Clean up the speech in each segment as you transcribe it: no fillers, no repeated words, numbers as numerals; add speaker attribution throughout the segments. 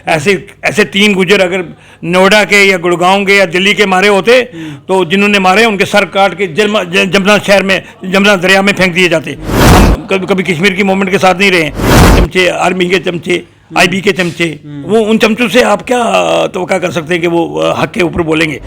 Speaker 1: ऐसे ऐसे 3 गुजर अगर नोएडा के या गुड़गांव के या दिल्ली के मारे होते तो जिन्होंने मारे उनके सर काट के जमुना शहर में, जमुना दरिया में फेंक दिए जाते। हम कभी कश्मीर की मूवमेंट के साथ नहीं रहे। चमचे, आर्मी के चमचे, आईबी के चमचे, वो उन चमचों से आप क्या तवक्का कर सकते हैं कि वो हक के ऊपर बोलेंगे।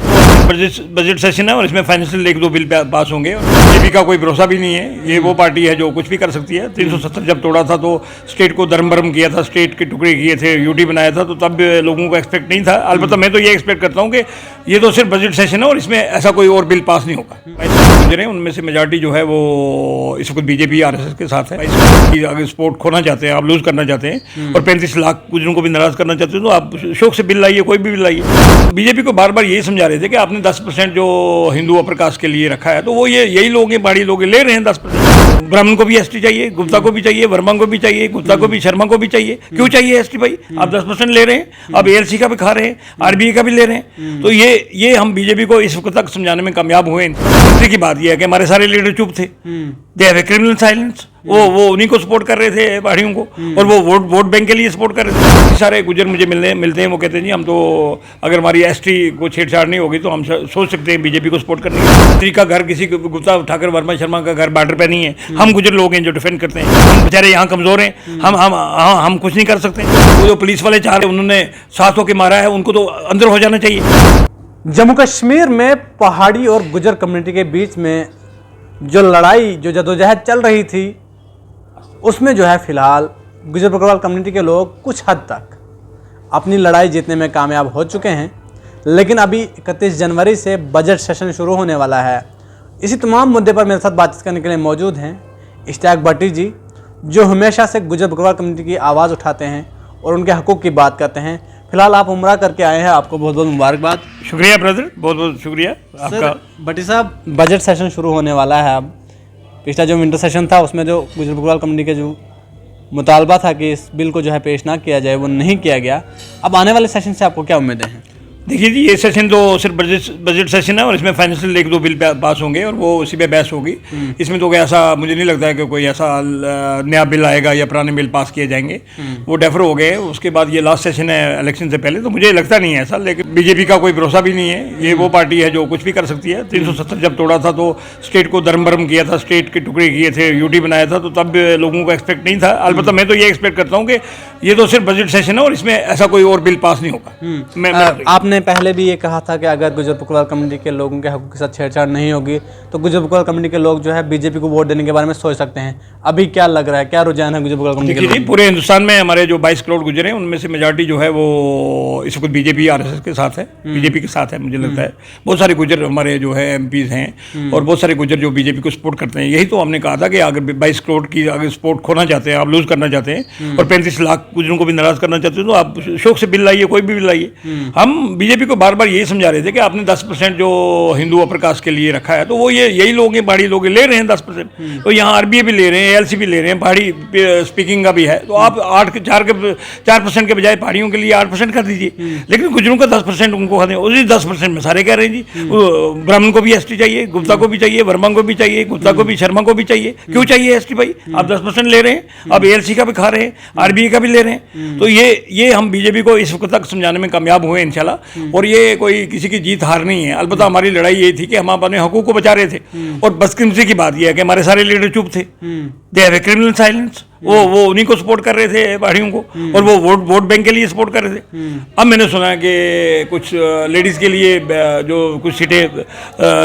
Speaker 1: बजट सेशन है और इसमें फाइनेंशियल 1-2 बिल पास होंगे। बीजेपी का कोई भरोसा भी नहीं है। ये वो पार्टी है जो कुछ भी कर सकती है। 370 जब तोड़ा था तो स्टेट को धर्म भरम किया था, स्टेट के टुकड़े किए थे, यूटी बनाया था, तो तब लोगों को एक्सपेक्ट नहीं था। अलबत्ता मैं तो ये एक्सपेक्ट करता हूँ कि ये तो सिर्फ बजट सेशन है और इसमें ऐसा कोई और बिल पास नहीं होगा। उनमें से मेजॉरिटी जो है वो इस वक्त बीजेपी आरएसएस के साथ है। अगर स्पोर्ट खोना चाहते हैं, आप लूज करना चाहते हैं और 35 लाख गुजरों को भी नाराज करना चाहते हो तो आप शौक से बिल लाइए, कोई भी बिल लाइए। बीजेपी को बार बार यही समझा रहे थे कि आपने 10% जो हिंदू अपर कास्ट के लिए रखा है तो वो यही लोग हैं, बाड़ी लोग ले रहे हैं 10%। ब्राह्मण को भी एसटी चाहिए, गुप्ता को भी चाहिए, वर्मा को भी चाहिए, गुप्ता को भी, शर्मा को भी चाहिए। क्यों चाहिए एसटी भाई? आप 10% ले रहे हैं, अब एएलसी का भी खा रहे हैं, आरबीआई का भी ले रहे हैं। तो ये हम बीजेपी को इस वक्त तक समझाने में कामयाब हुए। दूसरी की बात यह है कि हमारे सारे लीडर चुप थे। They have a criminal silence. वो उन्हीं को सपोर्ट कर रहे थे, पहाड़ियों को, और वो वोट बैंक के लिए सपोर्ट कर रहे थे। सारे गुजर मुझे मिलते हैं, वो कहते हैं जी हम तो अगर हमारी एसटी को छेड़छाड़ नहीं होगी तो हम सोच सकते हैं बीजेपी को सपोर्ट करने की। स्त्री का घर किसी गुप्ता ठाकर वर्मा शर्मा का घर बॉर्डर पे नहीं है। हम गुजर लोग हैं जो डिफेंड करते हैं। हम बेचारे यहाँ कमजोर हैं, हम कुछ नहीं कर सकते। वो जो पुलिस वाले चाह रहे उन्होंने 7 होके मारा है, उनको तो अंदर हो जाना चाहिए।
Speaker 2: जम्मू कश्मीर में पहाड़ी और गुजर कम्युनिटी के बीच में जो लड़ाई, जो जदोजहद चल रही थी, उसमें जो है फिलहाल गुजर बकरवाल कम्युनिटी के लोग कुछ हद तक अपनी लड़ाई जीतने में कामयाब हो चुके हैं। लेकिन अभी 31 जनवरी से बजट सेशन शुरू होने वाला है। इसी तमाम मुद्दे पर मेरे साथ बातचीत करने के लिए मौजूद हैं इश्तियाक भट्टी जी, जो हमेशा से गुजर बकरवाल कम्युनिटी की आवाज़ उठाते हैं और उनके हकूक़ की बात करते हैं। फिलहाल आप उम्रा करके आए हैं, आपको बहुत बहुत मुबारकबाद।
Speaker 1: शुक्रिया ब्रदर, बहुत बहुत शुक्रिया आपका।
Speaker 2: भट्टी साहब, बजट सेशन शुरू होने वाला है। अब पिछला जो विंटर सेशन था उसमें जो गुजर बकरवाल कम्युनिटी के जो मुतालबा था कि इस बिल को जो है पेश ना किया जाए, वो नहीं किया गया। अब आने वाले सेशन से आपको क्या उम्मीदें हैं?
Speaker 1: देखिए जी, ये सेशन तो सिर्फ बजट सेशन है और इसमें फाइनेंशियल 1-2 बिल पास होंगे और वो उसी पे बहस होगी। इसमें तो ऐसा मुझे नहीं लगता है कि कोई ऐसा नया बिल आएगा या पुराने बिल पास किए जाएंगे। वो डेफर हो गए। उसके बाद ये लास्ट सेशन है इलेक्शन से पहले, तो मुझे लगता नहीं है ऐसा। लेकिन बीजेपी का कोई भरोसा भी नहीं है। ये वो पार्टी है जो कुछ भी कर सकती है। 370 जब तोड़ा था तो स्टेट को धर्म भरम किया था, स्टेट के टुकड़े किए थे, यूटी बनाया था, तो तब लोगों को एक्सपेक्ट नहीं था। अलबत्ता मैं तो ये एक्सपेक्ट करता हूँ कि ये तो सिर्फ बजट सेशन है और इसमें ऐसा कोई और बिल पास नहीं होगा।
Speaker 2: आपने पहले भी ये कहा था कि अगर गुजर बकरवाल कम्युनिटी के लोगों के हकूक़ के साथ छेड़छाड़ नहीं होगी तो गुजर बकरवाल कम्युनिटी के लोग जो है बीजेपी को वोट देने के बारे में सोच सकते हैं। अभी क्या लग रहा है, क्या रुझान है गुजर बकरवाल कम्युनिटी के?
Speaker 1: पूरे हिंदुस्तान में हमारे जो 22 करोड़ गुजर हैं उनमें से मेजॉरिटी जो है वो इस वक्त बीजेपी आरएसएस के साथ है, बीजेपी के साथ है। मुझे लगता है बहुत सारे गुजर हमारे जो है एमपीज हैं और बहुत सारे गुजर जो बीजेपी को सपोर्ट करते हैं। यही तो हमने कहा था कि अगर 22 करोड़ की अगर सपोर्ट खोना चाहते हैं, आप लूज करना चाहते हैं और 35 लाख गुजरों को भी नाराज करना चाहते हैं तो आप शौक से बिल लाइए, कोई भी बिल लाइए। हम बीजेपी को बार बार यही समझा रहे थे कि आपने 10% जो हिंदू अपर कास्ट के लिए रखा है तो वो यही लोग हैं, पहाड़ी लोग ले रहे हैं 10%। तो यहाँ आरबीआई भी ले रहे हैं, एएलसी भी ले रहे हैं, पहाड़ी स्पीकिंग का भी है। तो आप 4% के बजाय पहाड़ियों के लिए 8% कर दीजिए, लेकिन गुजरों का 10% उनको खाते हैं। उसी 10% में सारे कह रहे हैं जी ब्राह्मण को भी एसटी चाहिए, गुप्ता को भी चाहिए, वर्मा को भी चाहिए, गुप्ता को भी, शर्मा को भी चाहिए। क्यों चाहिए एसटी भाई? आप 10% ले रहे हैं, अब एएलसी का भी खा रहे हैं, आरबीआई का भी ले रहे हैं। तो ये हम बीजेपी को इस वक्त तक समझाने में कामयाब हुए इंशाल्लाह। और ये कोई किसी की जीत हार नहीं है। अलबत्ता हमारी लड़ाई ये थी कि हम अपने हकूक़ को बचा रहे थे। और बदकिस्मती की बात यह है कि हमारे सारे लीडर चुप थे। They have a criminal silence. वो उन्हीं को सपोर्ट कर रहे थे, पहाड़ियों को, और वो वोट बैंक के लिए सपोर्ट कर रहे थे। अब मैंने सुना है कि कुछ लेडीज़ के लिए जो कुछ सीटें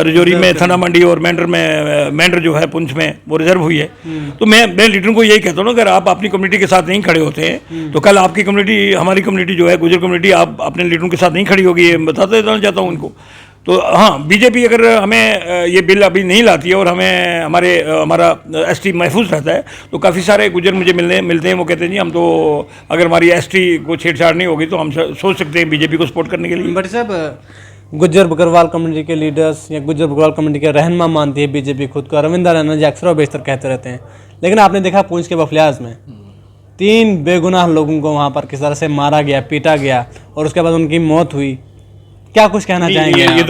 Speaker 1: रजौरी में, थाना मंडी और मेंढर जो है पुंछ में वो रिजर्व हुई है। तो मैं लीडरों को यही कहता हूँ, अगर आप अपनी कम्युनिटी के साथ नहीं खड़े होते हैं तो कल आपकी कम्युनिटी, हमारी कम्युनिटी जो है गुजर कम्युनिटी, आप अपने लीडरों के साथ नहीं खड़ी होगी। ये बताते रहना चाहता हूँ उनको। तो हाँ, बीजेपी अगर हमें ये बिल अभी नहीं लाती है और हमारा एसटी महफूज रहता है तो काफ़ी सारे गुजर मुझे मिलते हैं, वो कहते हैं जी हम तो अगर हमारी एसटी को छेड़छाड़ नहीं होगी तो हम सोच सकते हैं बीजेपी को सपोर्ट करने के लिए।
Speaker 2: बट साहब, गुजर बकरवाल कम्युनिटी के लीडर्स या गुजर बकरवाल कम्युनिटी के रहनुमा मानती है बीजेपी खुद को। रविंद्र रैना जी अक्सर और बेशतर कहते रहते हैं, लेकिन आपने देखा पुंछ के बफलियाज में 3 बेगुनाह लोगों को वहाँ पर किस तरह से मारा गया, पीटा गया और उसके बाद उनकी मौत हुई। क्या कुछ कहना चाहेंगे?
Speaker 1: ये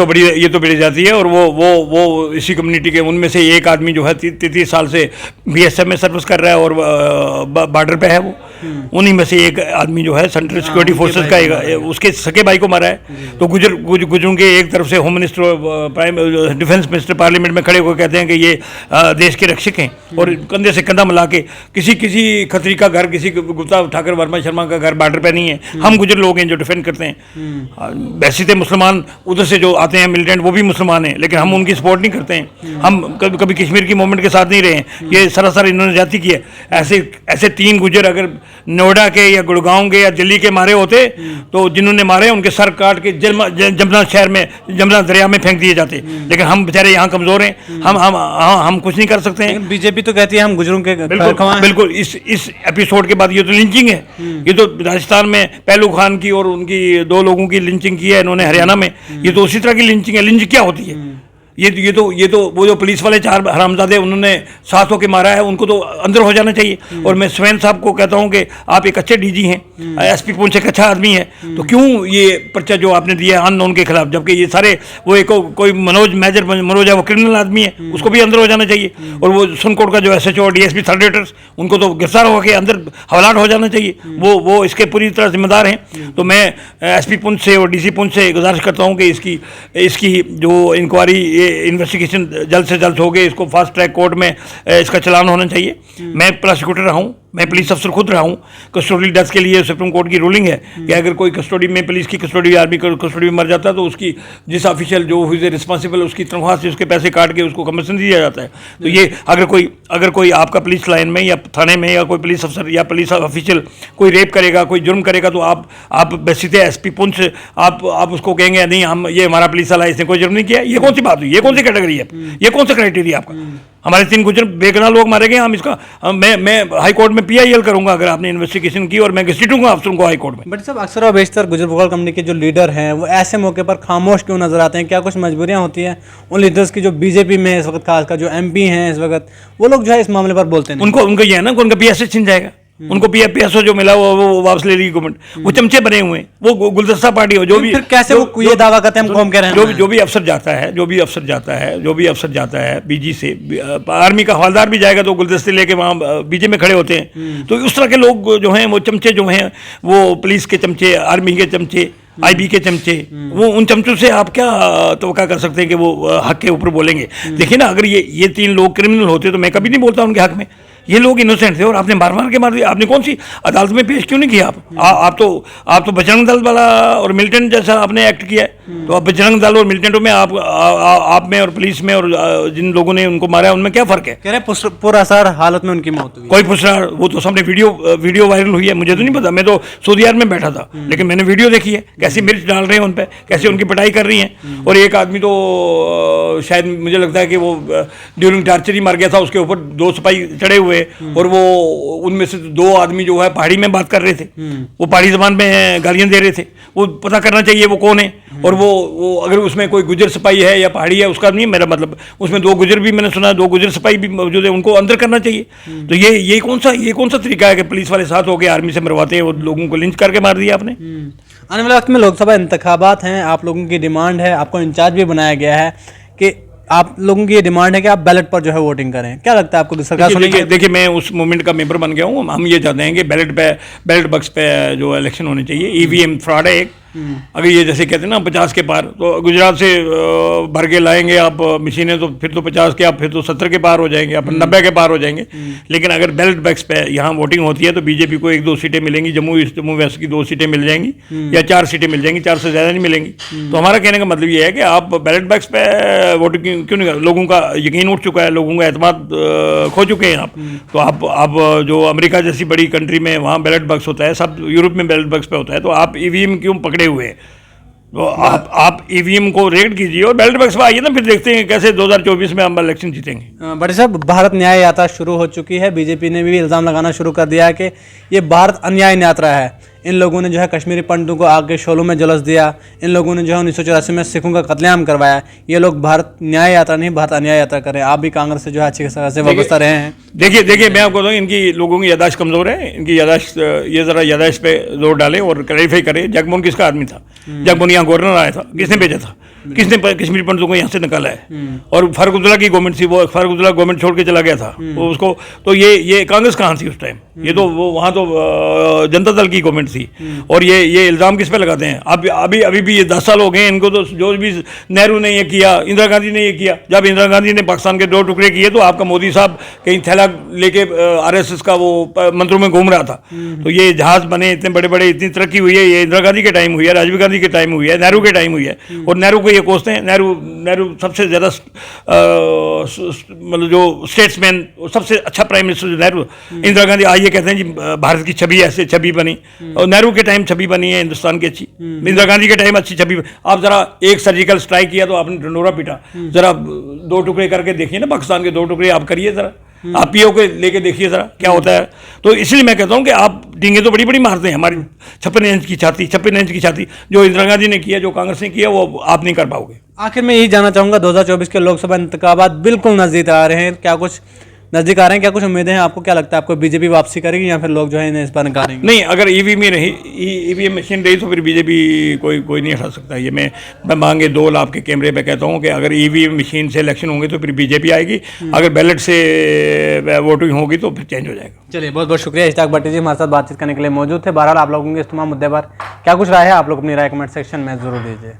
Speaker 1: तो बड़ी जाती है। और वो इसी कम्युनिटी के उनमें से एक आदमी जो है 33 साल से बीएसएफ में सर्विस कर रहा है और बॉर्डर पे है वो। उन्हीं में से एक आदमी जो है सेंट्रल सिक्योरिटी फोर्सेस का उसके सके भाई को मारा है। तो गुजरों के एक तरफ से home minister, prime defence minister parliament में खड़े होकर कहते हैं कि ये देश के रक्षक हैं, और कंधे से कंधा मिला के किसी खतरी का घर, किसी गुप्ता ठाकर वर्मा शर्मा का घर बॉर्डर पे नहीं है, हम गुजर लोग हैं जो डिफेंड करते हैं। वैसे तो मुसलमान उधर से जो आते हैं मिलिटेंट वो भी मुसलमान हैं, लेकिन हम उनकी सपोर्ट नहीं करते हैं। हम कभी कश्मीर की मूवमेंट के साथ नहीं रहे हैं, ये सरासर इन्होंने जाति की है। ऐसे 3 गुजर अगर नोएडा के या गुड़गांव के या दिल्ली के मारे होते तो जिन्होंने मारे उनके सर काट के जमुना शहर में, जमुना दरिया में फेंक दिए जाते। लेकिन हम बेचारे यहाँ कमजोर हैं, हम कुछ नहीं कर सकते हैं।
Speaker 2: बीजेपी तो कहती है हम गुजरों के
Speaker 1: बिल्कुल इस एपिसोड के बाद ये तो लिंचिंग है। ये तो राजस्थान में पहलू खान की और उनकी 2 लोगों की लिंचिंग की है इन्होंने, हरियाणा में ये तो उसी तरह की लिंचिंग है। लिंच क्या होती है? ये तो वो जो पुलिस वाले 4 हरामजादे उन्होंने साथ होकर मारा है, उनको तो अंदर हो जाना चाहिए। और मैं स्वयं साहब को कहता हूं कि आप एक अच्छे डीजी हैं, एसपी पुंछ एक अच्छा आदमी है, तो क्यों ये पर्चा जो आपने दिया है अननोन के खिलाफ, जबकि ये सारे वो एक कोई मेजर मनोज है, वो क्रिमिनल आदमी है, उसको भी अंदर हो जाना चाहिए। और वो सुनकोट का जो SHO और DSP थर्ड रेटर्स, उनको तो गिरफ्तार होकर अंदर हवालात हो जाना चाहिए। वो इसके पूरी तरह जिम्मेदार हैं। तो मैं SP पुंछ से और DC पुंछ से गुजारिश करता हूँ कि इसकी जो इंक्वायरी, इन्वेस्टिगेशन जल्द से जल्द हो गए, इसको फास्ट ट्रैक कोर्ट में इसका चलान होना चाहिए। मैं प्रोसिक्यूटर रहा हूँ, मैं पुलिस अफसर खुद रहा हूँ। कस्टोडी डेथ के लिए सुप्रीम कोर्ट की रूलिंग है कि अगर कोई कस्टोडी में, पुलिस की कस्टोडी, आर्मी कस्टोडी में मर जाता है तो उसकी जिस ऑफिशियल जो हुई रिस्पॉन्सिबल उसकी तनख्वाह से उसके पैसे काट के उसको कमीशन दिया जाता है। तो ये अगर कोई आपका पुलिस लाइन में या थाने में या कोई पुलिस अफसर या पुलिस ऑफिशियल कोई रेप करेगा, कोई जुर्म करेगा, तो आप सीधे SP पुंछ आप उसको कहेंगे नहीं हम ये हमारा पुलिस वाला इसने कोई जुर्म नहीं किया। ये कौन सी बात हुई? ये कौन सी कैटेगरी है? ये कौन सा क्राइटेरिया आपका? हमारे 3 गुजर बेगुनाह लोग मारे गए, हम इसका मैं हाई कोर्ट में PIL करूंगा अगर आपने इन्वेस्टिगेशन की, और मैं घसीटूंगा अफसरों को हाई कोर्ट में।
Speaker 2: बट साहब अक्सर और बेशतर गुजर बकरवाल कम्युनिटी के जो लीडर हैं वो ऐसे मौके पर खामोश क्यों नजर आते हैं? क्या कुछ मजबूरियां होती हैं उन लीडर्स की जो बीजेपी में इस वक्त, खासकर जो MP हैं इस वक्त, वो लोग जो है इस मामले पर बोलते हैं?
Speaker 1: उनको ये है ना, उनका PSS छिन जाएगा, उनको PSO जो मिला वो वापस ले ली गवर्नमेंट। वो चमचे बने हुए हैं, वो गुलदस्ता पार्टी हो जो भी।
Speaker 2: फिर कैसे वो ये दावा करते हैं हम कौम कह रहे हैं?
Speaker 1: जो भी अफसर जाता है BG से, आर्मी का हवलदार भी जाएगा तो गुलदस्ते लेके वहाँ BJ में खड़े होते हैं। तो उस तरह के लोग जो हैं, वो चमचे जो हैं, वो पुलिस के चमचे, आर्मी के चमचे, IB के चमचे, वो उन चमचों से आप क्या तवक्का कर सकते हैं कि वो हक के ऊपर बोलेंगे? देखिए ना, अगर ये 3 लोग क्रिमिनल होते तो मैं कभी नहीं बोलता उनके हक में। ये लोग इनोसेंट थे और आपने मार के मार दिया। आपने कौन सी अदालत में पेश क्यों नहीं किया? आप तो बजरंग दल वाला और मिलिटेंट जैसा आपने एक्ट किया है। तो आप बजरंग दल और मिलिटेंटों में आप में और पुलिस में और जिन लोगों ने उनको मारा है उनमें क्या फर्क है?
Speaker 2: कह रहे पुरअसर हालत में उनकी मौत हुई।
Speaker 1: कोई पुरअसर, वो तो सामने वीडियो वायरल हुई है, मुझे तो नहीं पता, मैं तो सऊदी अरब में बैठा था, लेकिन मैंने वीडियो देखी है कैसी मिर्च डाल रहे हैं उन पर, कैसे उनकी पिटाई कर रही हैं। और एक आदमी तो शायद मुझे लगता है कि वो ड्यूरिंग टार्चर ही मर गया था, उसके ऊपर 2 सिपाही चढ़े हुए, और वो उनमें से 2 आदमी जो है पहाड़ी में बात कर रहे थे, वो पहाड़ी जबान में गालियां दे रहे थे। वो पता करना चाहिए वो कौन है, और वो अगर उसमें कोई गुजर सिपाही है या पहाड़ी है, उसका नहीं मेरा मतलब, उसमें 2 गुजर भी मैंने सुना, 2 गुजर सिपाही भी मौजूद है, उनको अंदर करना चाहिए। तो ये कौन सा तरीका है कि पुलिस वाले साथ होकर आर्मी से मरवाते हैं? वो लोगों को लिंच करके मार दिया आपने।
Speaker 2: आने वाले वक्त में लोकसभा इंतखाबात हैं, आप लोगों की डिमांड है, आपको इंचार्ज भी बनाया गया है कि आप लोगों की ये डिमांड है कि आप बैलेट पर जो है वोटिंग करें। क्या लगता है आपको सरकार सुनेगी?
Speaker 1: देखिए मैं उस मूवमेंट का मेंबर बन गया हूँ। हम ये चाहते हैं कि बैलेट बक्स पे जो इलेक्शन होने चाहिए। EVM फ्रॉड है एक। अगर ये जैसे कहते हैं ना 50 के पार, तो गुजरात से भर के लाएंगे आप मशीनें, तो फिर तो 50 के, आप फिर तो 70 के पार हो जाएंगे, आप 90 के पार हो जाएंगे। लेकिन अगर बैलेट बक्स पे यहाँ वोटिंग होती है तो BJP को 1-2 सीटें मिलेंगी, जम्मू वेस्ट की 2 सीटें मिल जाएंगी या 4 सीटें मिल जाएंगी, 4 से ज़्यादा नहीं मिलेंगी। तो हमारा कहने का मतलब ये है कि आप बैलेट बक्स पे वोटिंग क्यों नहीं? लोगों का यकीन उठ चुका है, लोगों का एतमाद खो चुके हैं आप। तो आप जो अमेरिका जैसी बड़ी कंट्री में वहाँ बैलेट बक्स होता है, सब यूरोप में बैलेट बक्स पे होता है, तो आप EVM क्यों पकड़े हुए हैं? तो आप EVM को रेड कीजिए और बैलेट बक्स में आइए ना, फिर देखते हैं कैसे 2024 में हम इलेक्शन जीतेंगे।
Speaker 2: बड़े साहब, भारत न्याय यात्रा शुरू हो चुकी है। बीजेपी ने भी इल्ज़ाम लगाना शुरू कर दिया है कि ये भारत अन्याय यात्रा है। इन लोगों ने जो है कश्मीरी पंडितों को आग के शोलों में झुलस दिया। इन लोगों ने जो है 1984 में सिखों का कत्लेआम करवाया। ये लोग भारत न्याय यात्रा नहीं, भारत अन्याय यात्रा कर रहे हैं। आप भी कांग्रेस से जो है अच्छी खासी वाबस्ता रहे हैं।
Speaker 1: देखिए मैं आपको बताऊँ, इनकी लोगों की यादाश्त कमज़ोर है, इनकी यादाश्त, ये ज़रा यादाश्त पे जोर डालें और क्लैरिफाई करें। जगमोहन किसका आदमी था? जगमोहन यहाँ गवर्नर आया था, किसने भेजा था? किसने कश्मीरी पंडितों को यहाँ से निकाला है? और फारूक अब्दुल्ला की गवर्नमेंट थी, वो फारूक अब्दुल्ला गवर्नमेंट छोड़ के चला गया था, वो उसको तो ये कांग्रेस कहाँ थी उस टाइम? ये तो वो वहाँ तो जनता दल की गवर्नमेंट थी। और ये इल्ज़ाम किस पे लगाते हैं? अब अभी भी ये 10 साल हो गए इनको, तो जो भी नेहरू ने ये किया, इंदिरा गांधी ने ये किया। जब इंदिरा गांधी ने पाकिस्तान के 2 टुकड़े किए तो आपका मोदी साहब कहीं थैला लेके आरएसएस का वो मंत्रों में घूम रहा था। तो ये जहाज बने इतने बड़े बड़े, इतनी तरक्की हुई है, ये इंदिरा गांधी के टाइम हुई है, राजीव गांधी के टाइम हुई है, नेहरू के टाइम हुई है। और नेहरू को ये कोसते हैं, नेहरू सबसे ज़्यादा मतलब जो स्टेट्समैन, सबसे अच्छा प्राइम मिनिस्टर जो नेहरू। इंदिरा गांधी आज ये कहते हैं जी भारत की छवि ऐसे छवि बनी, और नेहरू के टाइम छवि बनी है हिंदुस्तान की अच्छी, इंदिरा गांधी के टाइम अच्छी छवि। आप जरा एक सर्जिकल स्ट्राइक किया तो आपने ढंडोरा पीटा, जरा 2 टुकड़े करके देखिए ना, पाकिस्तान के 2 टुकड़े आप करिए जरा, आप पीओ के लेके देखिए जरा क्या होता है। तो इसलिए मैं कहता हूँ कि आप डींगे तो बड़ी बड़ी मारते हैं, हमारी 56 इंच की छाती जो इंदिरा गांधी ने किया, जो कांग्रेस ने किया, वो आप नहीं कर पाओगे।
Speaker 2: आखिर में यही जानना चाहूँगा, 2024 के लोकसभा इंतखाबात बिल्कुल नज़दीक आ रहे हैं, क्या कुछ नज़दीक आ रहे हैं, क्या कुछ उम्मीदें हैं आपको? क्या लगता है आपको बीजेपी वापसी करेगी या फिर लोग जो है इन्हें इस बार नकारेंगे?
Speaker 1: नहीं, अगर ईवीएम मशीन रही तो फिर बीजेपी कोई नहीं हटा सकता। ये मैं मांगे 2 लाख के कैमरे पे कहता हूँ कि अगर ईवीएम मशीन से इलेक्शन होंगे तो फिर बीजेपी आएगी, अगर बैलेट से वोटिंग होगी तो फिर चेंज हो जाएगा।
Speaker 2: चलिए, बहुत बहुत शुक्रिया इश्ताक भट्टी जी हमारे साथ बातचीत करने के लिए मौजूद थे। बहरहाल आप लोगों के इस तमाम मुद्दे पर क्या कुछ राय है, आप लोग अपनी राय कमेंट सेक्शन में जरूर दीजिए।